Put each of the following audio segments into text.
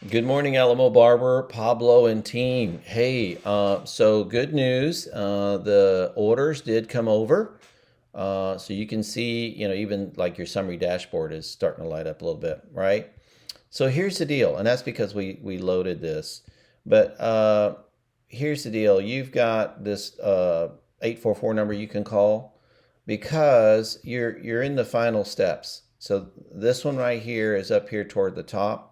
Good morning, Alamo Barber, Pablo, and team. Hey, so good news. The orders did come over. So you can see, even like your summary dashboard is starting to light up a little bit, right? So here's the deal, and that's because we loaded this. But here's the deal. You've got this 844 number you can call because you're in the final steps. So this one right here is up here toward the top,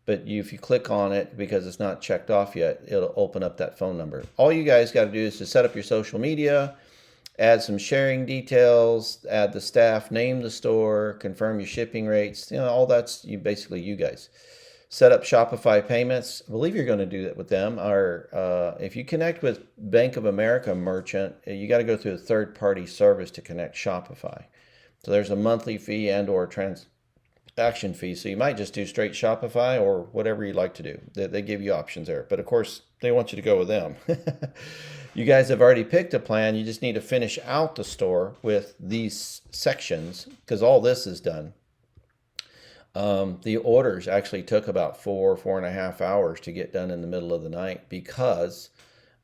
but if you click on it because it's not checked off yet, it'll open up that phone number. All you guys got to do is to set up your social media, add some sharing details, add the staff, name the store, confirm your shipping rates. All that's you guys. Set up Shopify payments. I believe you're going to do that with them. Or if you connect with Bank of America merchant, you got to go through a third party service to connect Shopify. So there's a monthly fee and or transaction fee. So you might just do straight Shopify or whatever you like to do. They give you options there. But of course, they want you to go with them. You guys have already picked a plan. You just need to finish out the store with these sections because all this is done. The orders actually took about 4.5 hours to get done in the middle of the night because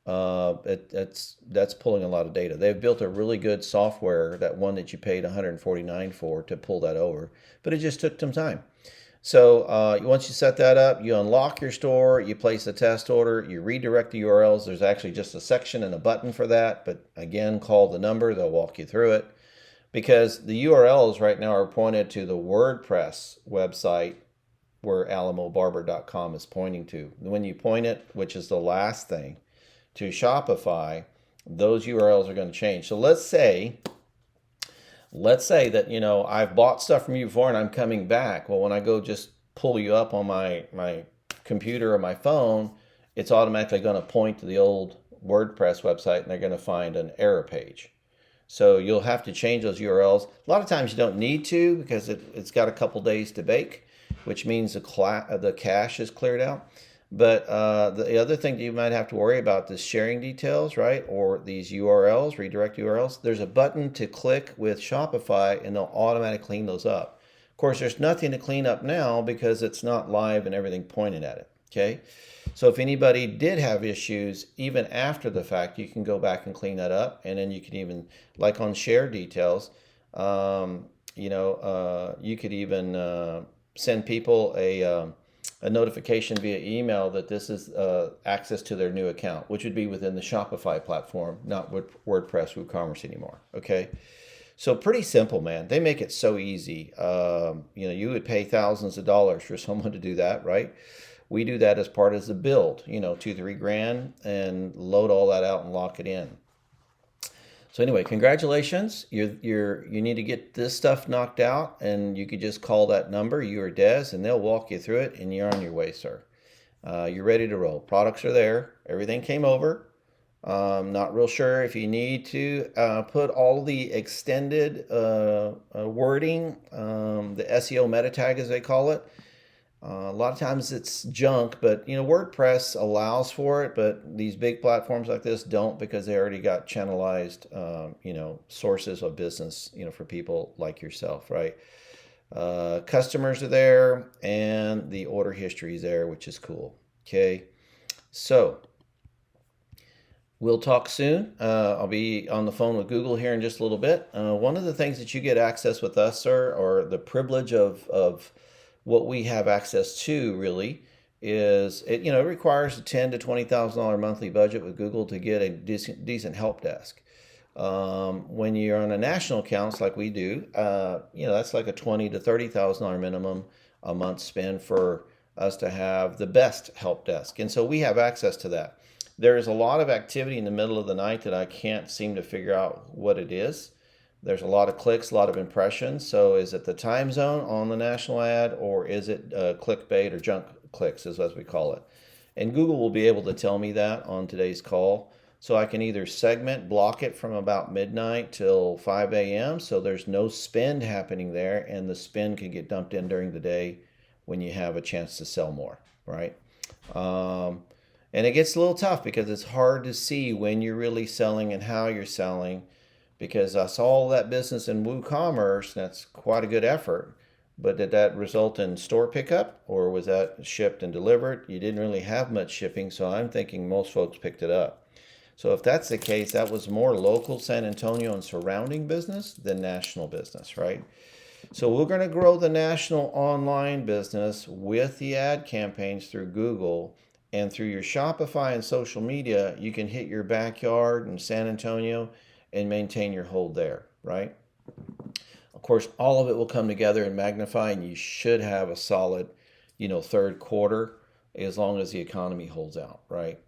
that's pulling a lot of data. They've built a really good software, that one that you paid 149 for to pull that over, but it just took some time. So once you set that up, you unlock your store, you place a test order, you redirect the URLs. There's actually just a section and a button for that, but again, call the number, they'll walk you through it. Because the URLs right now are pointed to the WordPress website where alamobarber.com is pointing to. When you point it, which is the last thing, to Shopify, those URLs are going to change. So let's say that I've bought stuff from you before and I'm coming back. Well, when I go just pull you up on my computer or my phone, it's automatically going to point to the old WordPress website and they're going to find an error page. So you'll have to change those URLs. A lot of times you don't need to because it's got a couple days to bake, which means the cache is cleared out. But the other thing that you might have to worry about is sharing details, right? Or these URLs, redirect URLs. There's a button to click with Shopify and they'll automatically clean those up. Of course, there's nothing to clean up now because it's not live and everything pointed at it. Okay. So if anybody did have issues, even after the fact, you can go back and clean that up. And then you can even, like on share details, you could even send people a notification via email that this is access to their new account, which would be within the Shopify platform, not WordPress WooCommerce anymore. Okay. So pretty simple, man. They make it so easy. You would pay thousands of dollars for someone to do that, right? We do that as part of the build, 2-3 grand, and load all that out and lock it in. So anyway, congratulations. You need to get this stuff knocked out, and you could just call that number, you or Des, and they'll walk you through it, and you're on your way, sir. You're ready to roll. Products are there. Everything came over. Not real sure if you need to put all the extended wording, the SEO meta tag as they call it. A lot of times it's junk, but WordPress allows for it, but these big platforms like this don't because they already got channelized, sources of business, for people like yourself, right? Customers are there and the order history is there, which is cool. Okay, so we'll talk soon. I'll be on the phone with Google here in just a little bit. One of the things that you get access with us, sir, or the privilege of what we have access to really is it requires a $10,000 to $20,000 monthly budget with Google to get a decent help desk. When you're on a national accounts like we do, that's like a $20,000 to $30,000 minimum a month spend for us to have the best help desk, and so we have access to that. There's a lot of activity in the middle of the night that I can't seem to figure out what it is. There's a lot of clicks, a lot of impressions. So is it the time zone on the national ad, or is it clickbait or junk clicks, as we call it? And Google will be able to tell me that on today's call. So I can either block it from about midnight till 5 a.m. So there's no spend happening there, and the spend can get dumped in during the day when you have a chance to sell more, right? And it gets a little tough because it's hard to see when you're really selling and how you're selling because I saw all that business in WooCommerce, and that's quite a good effort. But did that result in store pickup, or was that shipped and delivered? You didn't really have much shipping, so I'm thinking most folks picked it up. So if that's the case, that was more local San Antonio and surrounding business than national business, right? So we're going to grow the national online business with the ad campaigns through Google, and through your Shopify and social media, you can hit your backyard in San Antonio and maintain your hold there, right? Of course, all of it will come together and magnify, and you should have a solid, third quarter as long as the economy holds out, right?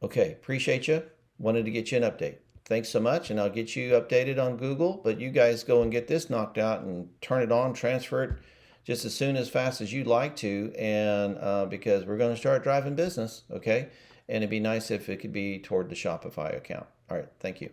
Okay, appreciate you. Wanted to get you an update. Thanks so much, and I'll get you updated on Google. But you guys go and get this knocked out and turn it on, transfer it just as soon as fast as you'd like to, and because we're going to start driving business, okay? And it'd be nice if it could be toward the Shopify account. All right, thank you.